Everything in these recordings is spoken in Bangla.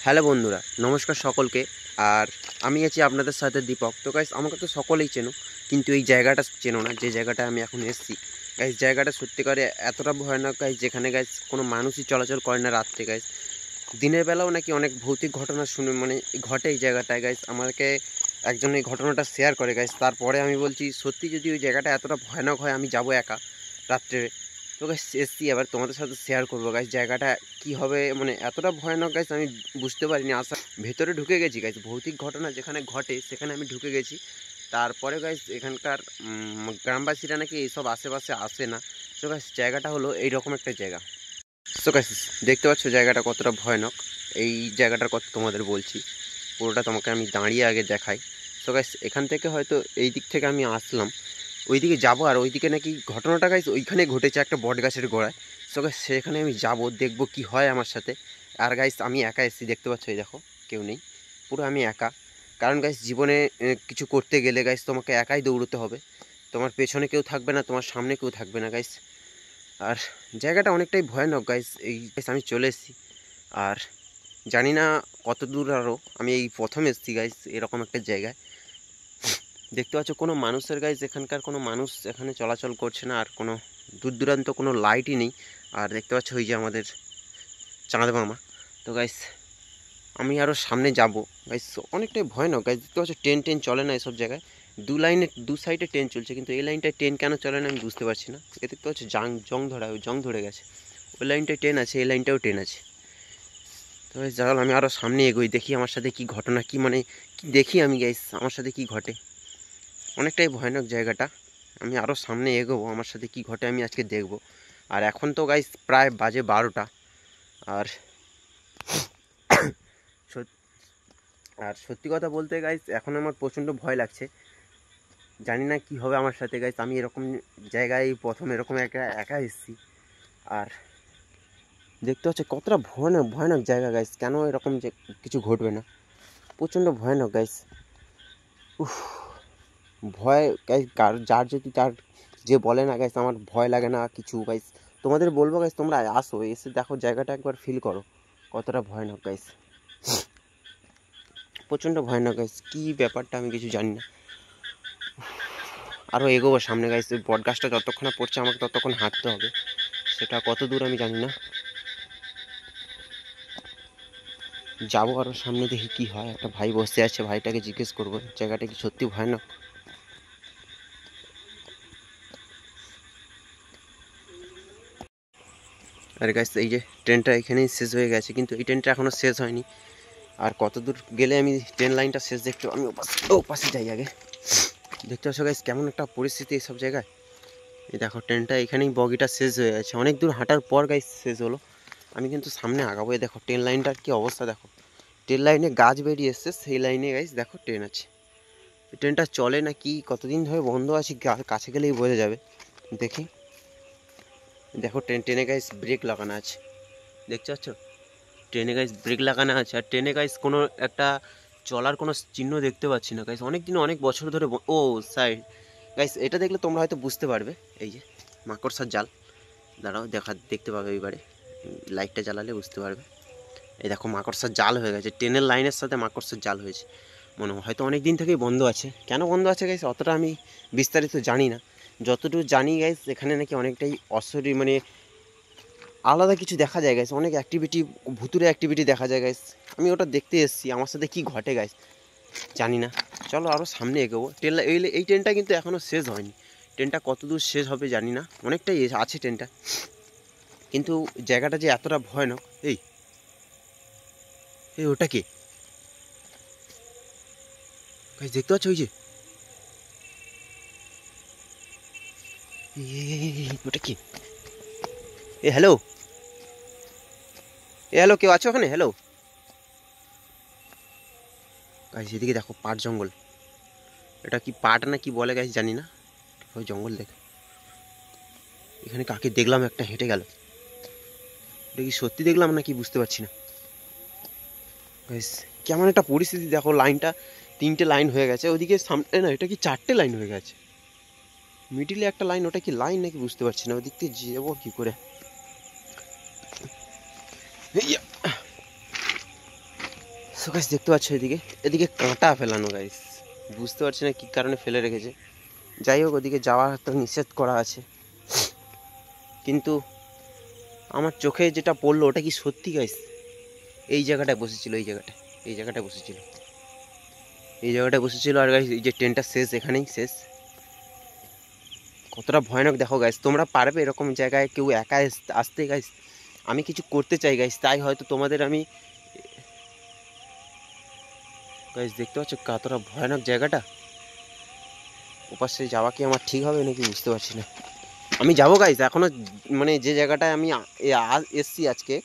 হ্যালো বন্ধুরা, নমস্কার সকলকে। আর আমি আছি আপনাদের সাথে দীপক। তো গাইস, আমাকে তো সকলেই চেনো, কিন্তু এই জায়গাটা চেনো না, যে জায়গাটা আমি এখন এসেছি। গাইস, জায়গাটা সত্যিকারে এতটা ভয়ানক গাইস, যেখানে গাইস কোনো মানুষই চলাচল করে না রাত্রে গাইস। দিনের বেলাও নাকি অনেক ভৌতিক ঘটনা শুনে ঘটে এই জায়গাটায় গাইস। আমাকে একজন এই ঘটনাটা শেয়ার করে গাইস, তারপরে আমি বলছি সত্যি যদি ওই জায়গাটা এতটা ভয়ানক হয় আমি যাব একা রাত্রে। তো গাইস এসছি, এবার তোমাদের সাথে শেয়ার করবো গাইস জায়গাটা কি হবে, এতটা ভয়ানক গাইস আমি বুঝতে পারিনি। ভেতরে ঢুকে গেছি গাইস, ভৌতিক ঘটনা যেখানে ঘটে সেখানে আমি ঢুকে গেছি। তারপরে গাইস এখানকার গ্রামবাসীরা নাকি এইসব আশেপাশে আসে না। তো গাইস জায়গাটা হলো এইরকম একটা জায়গা। সো গাইস, দেখতে পাচ্ছ জায়গাটা কতটা ভয়ানক। এই জায়গাটার কথা তোমাদের বলছি, পুরোটা তোমাকে আমি দাঁড়িয়ে আগে দেখাই। সো গাইস, এখান থেকে হয়তো এই দিক থেকে আমি আসলাম, ওইদিকে যাবো, আর ওইদিকে নাকি ঘটনাটা গাইস ওইখানে ঘটেছে একটা বট গাছের গোড়ায়। সো গাইস, সেখানে আমি যাব, দেখবো কি হয় আমার সাথে। আর গাইস আমি একা এসেছি, দেখতে পাচ্ছ, এই দেখো কেউ নেই, পুরো আমি একা। কারণ গাইস জীবনে কিছু করতে গেলে গাইস তোমাকে একাই দৌড়তে হবে। তোমার পেছনে কেউ থাকবে না, তোমার সামনে কেউ থাকবে না গাইস। আর জায়গাটা অনেকটাই ভয়ানক গাইস। এই গাইস আমি চলে এসেছি, আর জানি না কত দূর আরও। আমি এই প্রথম এসেছি গাইস এরকম একটা জায়গায়। দেখতে পাচ্ছ কোনো মানুষের গাইস, এখানকার কোনো মানুষ এখানে চলাচল করছে না, আর কোনো দূর দূরান্ত কোনো লাইটই নেই। আর দেখতে পাচ্ছ ওই যে আমাদের চাঁদ মামা। তো গাইস আমি আরও সামনে যাব গাইস, অনেকটাই ভয়ানক গাইস। দেখতে পাচ্ছ ট্রেন চলে না এসব জায়গায়, দু সাইডে ট্রেন চলছে, কিন্তু এই লাইনটায় ট্রেন কেন চলে না আমি বুঝতে পারছি না। এ দেখতে পাচ্ছ জং ধরে গেছে। ওই লাইনটায় ট্রেন আছে, এই লাইনটাও ট্রেন আছে। তো গাইস যাই, আমি আরও সামনে এগোই, দেখি আমার সাথে কি ঘটনা, কি দেখি আমি গাইস, আমার সাথে কি ঘটে। অনেকটাই ভয়ানক জায়গাটা। আমি আরও সামনে এগোবো, আমার সাথে কি ঘটে আমি আজকে দেখব। আর এখন তো গাইস প্রায় বাজে 12টা। আর আর সত্যি কথা বলতে গাইস, এখন আমার প্রচণ্ড ভয় লাগছে। জানি না কি হবে আমার সাথে গাইস। আমি এরকম জায়গায় প্রথম এরকম একা একা এসেছি। আর দেখতে হচ্ছে কতটা ভয়ানক ভয়ানক জায়গা গাইস, কেন এরকম যে কিছু ঘটবে না। প্রচণ্ড ভয়ানক গাইস। উফ, ভয় গাইস, যার যদি তার যে বলে না গাইস আমার ভয় লাগে না কিছু গাইস, তোমাদের বলবো গাইস তোমরা আসো, এসে দেখো জায়গাটা, একবার ফিল করো কতটা ভয়ানক গাইস। প্রচণ্ড ভয়ানক গাইস, কী ব্যাপারটা আমি কিছু জানি না। আরও এগোবো সামনে গাইস, ওই বট গাছটা যতক্ষণ না পড়ছে আমাকে ততক্ষণ হাঁটতে হবে, সেটা কত দূর আমি জানি না। যাবো আরও সামনে, দেখি কি হয়। একটা ভাই বসে আছে, ভাইটাকে জিজ্ঞেস করবো জায়গাটা কি সত্যি ভয়ানক। আর গাইস এই যে ট্রেনটা এখানেই শেষ হয়ে গেছে, কিন্তু এই ট্রেনটা এখনও শেষ হয়নি। আর কত দূর গেলে আমি ট্রেন লাইনটা শেষ দেখতে, আমি ওপাশে যাই আগে। দেখতে পাচ্ছ গাইস কেমন একটা পরিস্থিতি এইসব জায়গায়। এই দেখো ট্রেনটা এখানেই, বগিটা শেষ হয়ে গেছে, অনেক দূর হাঁটার পর গাইস শেষ হলো। আমি কিন্তু সামনে আগাবো। এই দেখো ট্রেন লাইনটার কি অবস্থা দেখো, ট্রেন লাইনে গাছ বেরিয়ে এসছে, সেই লাইনে গাইস দেখো ট্রেন আছে। ট্রেনটা চলে না কি, কতদিন ধরে বন্ধ আছে, কাছে গেলেই বোঝা যাবে। দেখি, দেখো ট্রেনে গাইস ব্রেক লাগানো আছে, দেখতে পাচ্ছ ট্রেনে গাইস ব্রেক লাগানো আছে। আর ট্রেনে গাইস কোনো একটা চলার কোনো চিহ্ন দেখতে পাচ্ছি না গাইস, অনেক বছর ধরে ও সাইড গাইস, এটা দেখলে তোমরা হয়তো বুঝতে পারবে। এই যে মাকড়সার জাল, দাঁড়াও দেখতে পাবে এবারে, লাইটটা জ্বালালে বুঝতে পারবে। এই দেখো মাকড়সার জাল হয়ে গেছে, ট্রেনের লাইনের সাথে মাকড়সার জাল হয়েছে। মনে হয় হয়তো অনেক দিন থেকেই বন্ধ আছে। কেন বন্ধ আছে গাইস অতটা আমি বিস্তারিত জানি না। যতটুকু জানি গাইস, এখানে নাকি অনেকটাই আলাদা কিছু দেখা যায় গাইস, অনেক অ্যাক্টিভিটি, ভুতুরে অ্যাক্টিভিটি দেখা যায় গাইস। আমি ওটা দেখতে এসেছি, আমার সাথে কি ঘটে গাইস জানি না। চলো আরও সামনে এগোবো। এই ট্রেনটা কিন্তু এখনও শেষ হয়নি, ট্রেনটা কত দূর শেষ হবে জানি না, অনেকটাই আছে ট্রেনটা। কিন্তু জায়গাটা যে এতটা ভয়ানক, এই এই ওটা কে গাইস, দেখতে পাচ্ছ ওই যে, ওটা কি? এ হ্যালো, কেউ আছো ওখানে? হ্যালো গাইস, এদিকে দেখো পাট জঙ্গল, এটা কি পাট না কি বলে গাইস জানি না, ওই জঙ্গল দেখো। এখানে কাকে দেখলাম একটা হেঁটে গেল, এটা কি সত্যি দেখলাম না কি বুঝতে পারছি না গাইস। কেমন একটা পরিস্থিতি দেখো, লাইনটা 3টে লাইন হয়ে গেছে, ওদিকে সামনে না, এটা কি 4টে লাইন হয়ে গেছে, মিডিলে একটা লাইন, ওটা কি লাইন নাকি বুঝতে পারছি না। ওদিক থেকে যাবো কি করে? সো গাইস দেখতে পাচ্ছ এদিকে এদিকে কাঁটা ফেলানো গাইস, বুঝতে পারছি না কী কারণে ফেলে রেখেছে। যাই হোক ওদিকে যাওয়া তো নিষেধ করা আছে, কিন্তু আমার চোখে যেটা পড়লো ওটা কি সত্যি গাইস? এই জায়গাটায় বসেছিল, এই জায়গাটায় বসেছিল, এই জায়গাটায় বসেছিল। আর গাইস এই যে ট্রেনটা শেষ, এখানেই শেষ। কতটা ভয়ানক দেখো গাইস। তোমরা পারবে এরকম জায়গায় কেউ একা আসতে গাইস? আমি কিছু করতে চাই গাইস, তাই হয়তো তোমাদের আমি গাইস দেখতে পাচ্ছ কতটা ভয়ানক জায়গাটা। ওপাশে যাওয়া কি আমার ঠিক হবে নাকি বুঝতে পারছি না। আমি যাবো গাইস এখনও, মানে যে জায়গাটায় আমি এসছি আজকে,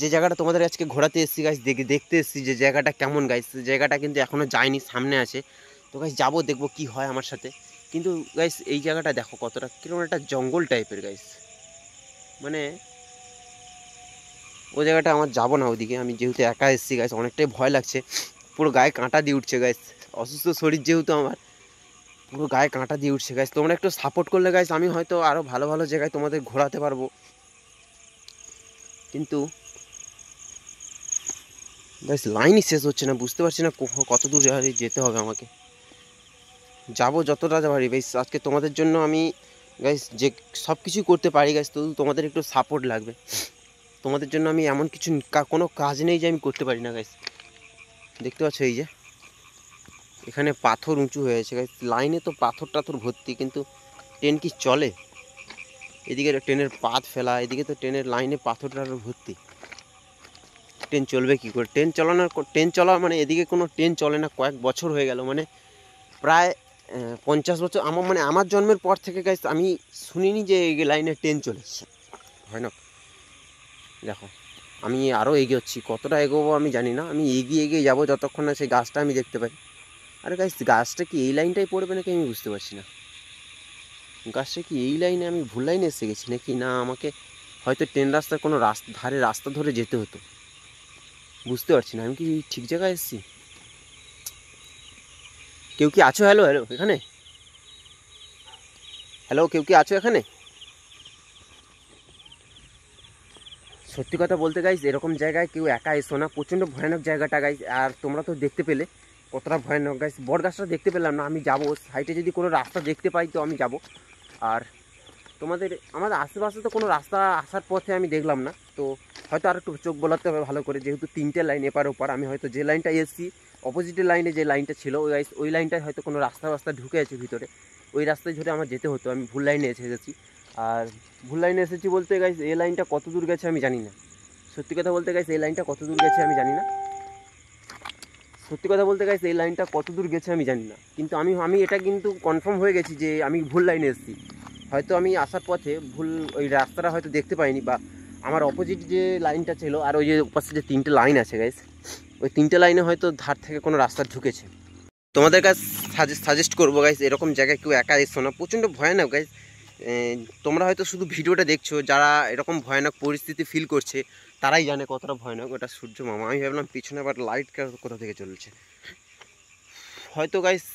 যে জায়গাটা তোমাদের আজকে ঘোরাতে এসছি গাইস, দেখতে এসছি যে জায়গাটা কেমন গাইস, জায়গাটা কিন্তু এখনও যায়নি, সামনে আছে। তো গাইস যাবো, দেখবো কি হয় আমার সাথে। কিন্তু গাইস এই জায়গাটা দেখো কতটা কিরকম একটা জঙ্গল টাইপের গাইস, মানে ওই জায়গাটা আমার যাবো না ওদিকে। আমি যেহেতু একা এসেছি গাইস, অনেকটাই ভয় লাগছে, পুরো গায়ে কাঁটা দিয়ে উঠছে গাইস। অসুস্থ শরীর যেহেতু আমার, পুরো গায়ে কাঁটা দিয়ে উঠছে গাইস। তোমরা একটু সাপোর্ট করলে গাইস আমি হয়তো আরও ভালো ভালো জায়গায় তোমাদের ঘোরাতে পারবো। কিন্তু গাইস লাইনই শেষ হচ্ছে না, বুঝতে পারছি না কত দূর যেতে হবে আমাকে। যাবো যতটা পারি গাইস আজকে তোমাদের জন্য আমি গাইস, যে সব কিছুই করতে পারি গাইস, তো তোমাদের একটু সাপোর্ট লাগবে। তোমাদের জন্য আমি এমন কিছু কোনো কাজ নেই যে আমি করতে পারি না গাইস। দেখতে পাচ্ছ এই যে এখানে পাথর উঁচু হয়েছে গাইস, লাইনে তো পাথর টাথর ভর্তি, কিন্তু ট্রেন কি চলে? এদিকে ট্রেনের পাত ফেলা, এদিকে তো ট্রেনের লাইনে পাথর টাথর ভর্তি, ট্রেন চলবে কী করে? ট্রেন চলা মানে এদিকে কোনো ট্রেন চলে না, কয়েক বছর হয়ে গেল, মানে প্রায় 50 বছর আমার জন্মের পর থেকে গাইস আমি শুনিনি যে এই লাইনে ট্রেন চলেছে। হয় না? দেখো আমি আরও এগোচ্ছি, কতটা এগোবো আমি জানি না, আমি এগিয়ে এগিয়ে যাবো যতক্ষণ না সেই গাছটা আমি দেখতে পাই। আরে গাইস গাছটা কি এই লাইনটাই পড়বে নাকি আমি বুঝতে পারছি না। গাছটা কি এই লাইনে, আমি ভুল লাইনে এসে গেছি নাকি, না আমাকে হয়তো ট্রেন রাস্তার কোনো রাস্তা ধরে যেতে হতো, বুঝতে পারছি না। আমি কি ঠিক জায়গায় এসেছি? কেউ কি আছো? হ্যালো হ্যালো, এখানে হ্যালো, কেউ কি আছো এখানে? সত্যি কথা বলতে গাইস এরকম জায়গায় কেউ একা এসো না, প্রচণ্ড ভয়ানক জায়গাটা গাইস। আর তোমরা তো দেখতে পেলে কতটা ভয়ানক গাইস। বট গাছটা দেখতে পেলাম না, আমি যাবো সাইডে, যদি কোনো রাস্তা দেখতে পাই তো আমি যাব। আর আমাদের আশেপাশে তো কোনো রাস্তা আসার পথে আমি দেখলাম না, তো হয়তো আর একটু চোখ বোলাতে হবে ভালো করে, যেহেতু 3টে লাইন এপার ওপার। আমি হয়তো যে লাইনটা এসেছি অপোজিটের লাইনে যে লাইনটা ছিল ওই লাইনটায় হয়তো কোনো রাস্তা ঢুকে আছে ভিতরে, ওই রাস্তায় ধরে আমার যেতে হতো। আমি ভুল লাইনে এসে গেছি। আর ভুল লাইনে এসেছি বলতে গাইস এই লাইনটা কত দূর গেছে আমি জানি না। সত্যি কথা বলতে গাইস এই লাইনটা কত দূর গেছে আমি জানি না। সত্যি কথা বলতে গাইস এই লাইনটা কত দূর গেছে আমি জানি না, কিন্তু আমি এটা কিন্তু কনফার্ম হয়ে গেছি যে আমি ভুল লাইনে এসেছি। হয়তো আমি আসার পথে ভুল ওই রাস্তাটা হয়তো দেখতে পাইনি, বা আমার অপোজিট যে লাইনটা ছিল আর ওই যে পাশে যে 3টে লাইন আছে গাইস, ওই 3টে লাইনে হয়তো ধার থেকে কোনো রাস্তা ঢুকেছে। তোমাদের কাছে সাজেস্ট করবো গাইস এরকম জায়গায় কেউ একা এসো না, প্রচণ্ড ভয়ানক গাইস। তোমরা হয়তো শুধু ভিডিওটা দেখছো, যারা এরকম ভয়ানক পরিস্থিতি ফিল করছে তারাই জানে কতটা ভয়ানক। ওটা সূর্য মামা, আমি ভাবলাম পিছনে আবার লাইট কোথা থেকে চলছে। হয়তো গাইস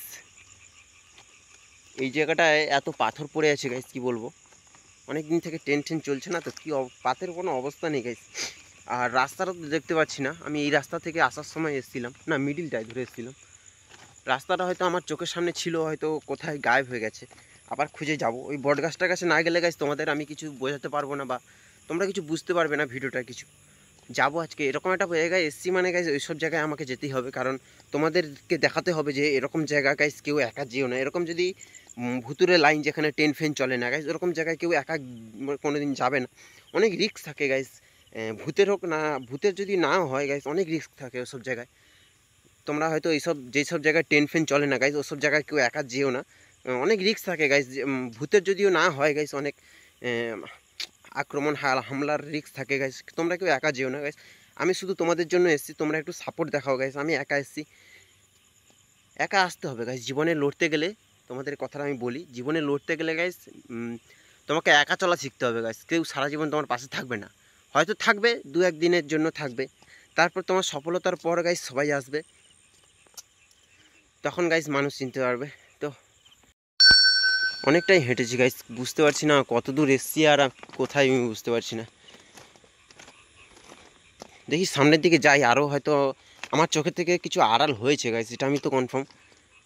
এই জায়গাটায় এত পাথর পড়ে আছে গাইস, কি বলবো, অনেক দিন থেকে ট্রেন চলছে না তো, কি পাথরের কোনো অবস্থা নেই গাইস। আর রাস্তাটা তো দেখতে পাচ্ছি না, আমি এই রাস্তা থেকে আসার সময় এসেছিলাম না, মিডিলটায় ধরে এসেছিলাম। রাস্তাটা হয়তো আমার চোখের সামনে ছিল, হয়তো কোথায় গায়েব হয়ে গেছে, আবার খুঁজে যাব। ওই বট গাছটার কাছে না গেলে গাইস তোমাদের আমি কিছু বোঝাতে পারবো না, বা তোমরা কিছু বুঝতে পারবে না ভিডিওটা কিছু। যাবো আজকে এরকম একটা জায়গায় এসছি, মানে গাইস ওইসব জায়গায় আমাকে যেতেই হবে, কারণ তোমাদেরকে দেখাতে হবে যে এরকম জায়গা গাইস কেউ একা যেও না। এরকম যদি ভুতুরে লাইন যেখানে ট্রেন ফেন চলে না গাইস, ওরকম জায়গায় কেউ একা কোনো দিন যাবে না, অনেক রিস্ক থাকে গাইস। ভূতের হোক না, ভূতের যদি না হয় গাইস অনেক রিস্ক থাকে ওসব জায়গায়। তোমরা হয়তো যেসব জায়গায় ট্রেন ফেন চলে না গাইস ওসব জায়গায় কেউ একা যেও না, অনেক রিস্ক থাকে গাইস। ভূতের যদিও না হয় গাইস, অনেক আক্রমণ হামলার রিস্ক থাকে গাইস, তোমরা কেউ একা যেও না গাইস। আমি শুধু তোমাদের জন্য এসেছি, তোমরা একটু সাপোর্ট দেখাও গাইস। আমি একা এসেছি, একা আসতে হবে গাইস। জীবনে লড়তে গেলে, তোমাদের কথাটা আমি বলি, জীবনে লড়তে গেলে গাইস তোমাকে একা চলা শিখতে হবে গাইস। কেউ সারা জীবন তোমার পাশে থাকবে না, হয়তো থাকবে 2-1 দিনের জন্য থাকবে, তারপর তোমার সফলতার পর গাইস সবাই আসবে, তখন গাইস মানুষ চিনতে পারবে। তো অনেকটাই হেঁটেছি গাইস, বুঝতে পারছি না কত দূর এসছি আর কোথায় আমি বুঝতে পারছি না। দেখি সামনের দিকে যাই, আরও হয়তো আমার চোখের থেকে কিছু আড়াল হয়েছে গাইস, এটা আমি তো কনফার্ম।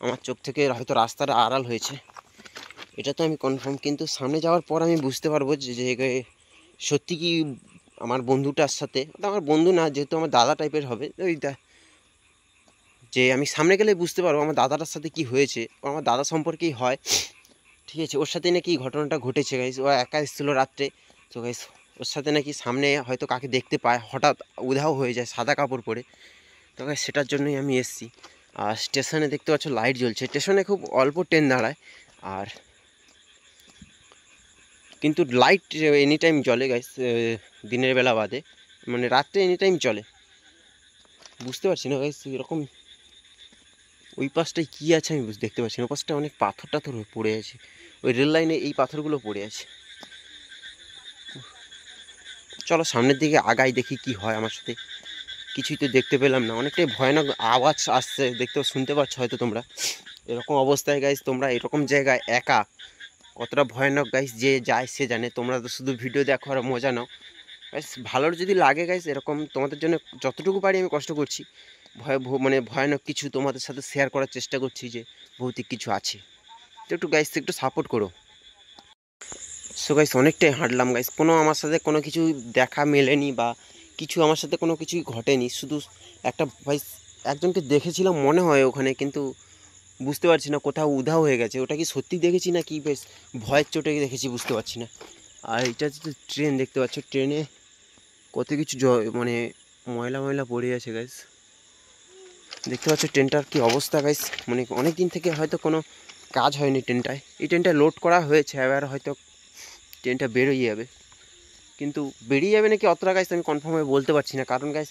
আমার চোখ থেকে হয়তো রাস্তাটা আড়াল হয়েছে, এটা তো আমি কনফার্ম। কিন্তু সামনে যাওয়ার পর আমি বুঝতে পারবো যে সত্যি কি আমার বন্ধুটার সাথে, ওটা আমার বন্ধু না, যেহেতু আমার দাদা টাইপের হবে ওই যে আমি সামনে গেলে বুঝতে পারবো আমার দাদাটার সাথে কি হয়েছে। আমার দাদা সম্পর্কেই হয়, ঠিক আছে। ওর সাথে নাকি ঘটনাটা ঘটেছে গাইস, ও একা এসেছিলো রাত্রে। তো গাইস ওর সাথে নাকি সামনে হয়তো কাকে দেখতে পায়, হঠাৎ উধাও হয়ে যায় সাদা কাপড় পরে। তো গাইস সেটার জন্যই আমি এসেছি। আর স্টেশনে দেখতে পাচ্ছ লাইট জ্বলছে, স্টেশনে খুব অল্প ট্রেন দাঁড়ায়, আর কিন্তু লাইট এনি টাইম জ্বলে গাইস, দিনের বেলা বাদে, মানে রাত্রে এনি টাইম চলে। বুঝতে পারছি না গাইস এরকম ওই পাশটায় কী আছে আমি দেখতে পাচ্ছি না। ওই পাশটায় অনেক পাথর টাথর পড়ে আছে, ওই রেল লাইনে এই পাথরগুলো পড়ে আছে। চলো সামনের দিকে আগাই, দেখি কি হয় আমার সাথে। কিছুই তো দেখতে পেলাম না, অনেকটাই ভয়ানক আওয়াজ আসছে, শুনতে পাচ্ছ হয়তো তোমরা। এরকম অবস্থায় গাইস তোমরা এরকম জায়গায় একা, কতটা ভয়ানক গাইস যে যায় সে জানে। তোমরা তো শুধু ভিডিও দেখো আর মজা নাও গাইস। ভালোর যদি লাগে গাইস, এরকম তোমাদের জন্য যতটুকু পারি আমি কষ্ট করছি, মানে ভয়ানক কিছু তোমাদের সাথে শেয়ার করার চেষ্টা করছি, যে ভৌতিক কিছু আছে। তো একটু গাইস একটু সাপোর্ট করো। সো গাইস অনেকটাই হাঁটলাম গাইস, কোনো আমার সাথে কোনো কিছু দেখা মেলেনি বা কিছু আমার সাথে কোনো কিছুই ঘটেনি। শুধু একটা ভাই একজনকে দেখেছিলাম মনে হয় ওখানে, কিন্তু বুঝতে পারছি না, কোথাও উধাও হয়ে গেছে। ওটা কি সত্যি দেখেছি না কি বেশ ভয়ের চোটে দেখেছি বুঝতে পারছি না। আর এটা যে ট্রেন দেখতে পাচ্ছ, ট্রেনে কত কিছু মানে ময়লা ময়লা পড়ে আছে গাইস। দেখতে পাচ্ছ ট্রেনটার কি অবস্থা গাইস, মানে অনেক দিন থেকে হয়তো কোনো কাজ হয়নি ট্রেনটায়। এই ট্রেনটা লোড করা হয়েছে, এবার হয়তো ট্রেনটা বেরোয় যাবে। কিন্তু বেরিয়ে যাবে নাকি অতটা গাইস আমি কনফার্মভাবে বলতে পারছি না, কারণ গাইস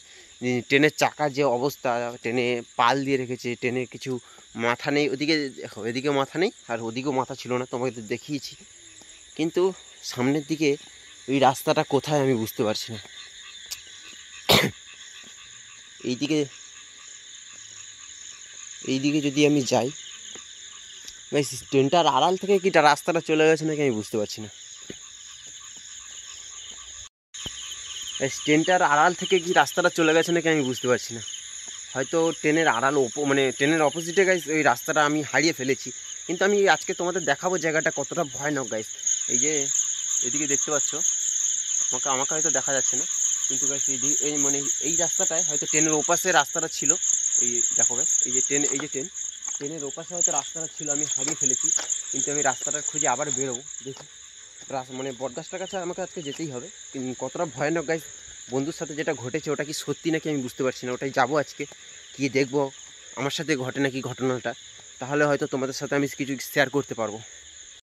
ট্রেনের চাকার যে অবস্থা, ট্রেনে পাল দিয়ে রেখেছে, ট্রেনের কিছু মাথা নেই। ওদিকে দেখো, এদিকে মাথা নেই আর ওদিকেও মাথা ছিল না, তোমাকে তো দেখিয়েছি। কিন্তু সামনের দিকে ওই রাস্তাটা কোথায় আমি বুঝতে পারছি না। এইদিকে যদি আমি যাই গাইস, ট্রেনটার আড়াল থেকে কি রাস্তাটা চলে গেছে নাকি আমি বুঝতে পারছি না। ট্রেনটার আড়াল থেকে কি রাস্তাটা চলে গেছে নাকি আমি বুঝতে পারছি না। হয়তো ট্রেনের আড়াল মানে ট্রেনের অপোজিটে গাইস ওই রাস্তাটা আমি হারিয়ে ফেলেছি। কিন্তু আমি আজকে তোমাদের দেখাবো জায়গাটা কতটা ভয়ানক গাইস। এই যে এদিকে দেখতে পাচ্ছ, আমাকে হয়তো দেখা যাচ্ছে না, কিন্তু গাইস এই মানে এই রাস্তাটায় হয়তো ট্রেনের ওপাশে রাস্তাটা ছিল। এই দেখো গাইস, এই যে ট্রেনের ওপাশে হয়তো রাস্তাটা ছিল, আমি হারিয়ে ফেলেছি। কিন্তু আমি রাস্তাটা খুঁজে আবার বেরোবো, দেখি। মানে বটগাছটার কাছে আমাকে আজকে যেতেই হবে। কতটা ভয়ানক গাইস, বন্ধুর সাথে যেটা ঘটেছে ওটা কি সত্যি নাকি আমি বুঝতে পারছি না। ওটাই যাবো আজকে, গিয়ে দেখবো আমার সাথে ঘটে নাকি ঘটনাটা, তাহলে হয়তো তোমাদের সাথে আমি কিছু শেয়ার করতে পারবো।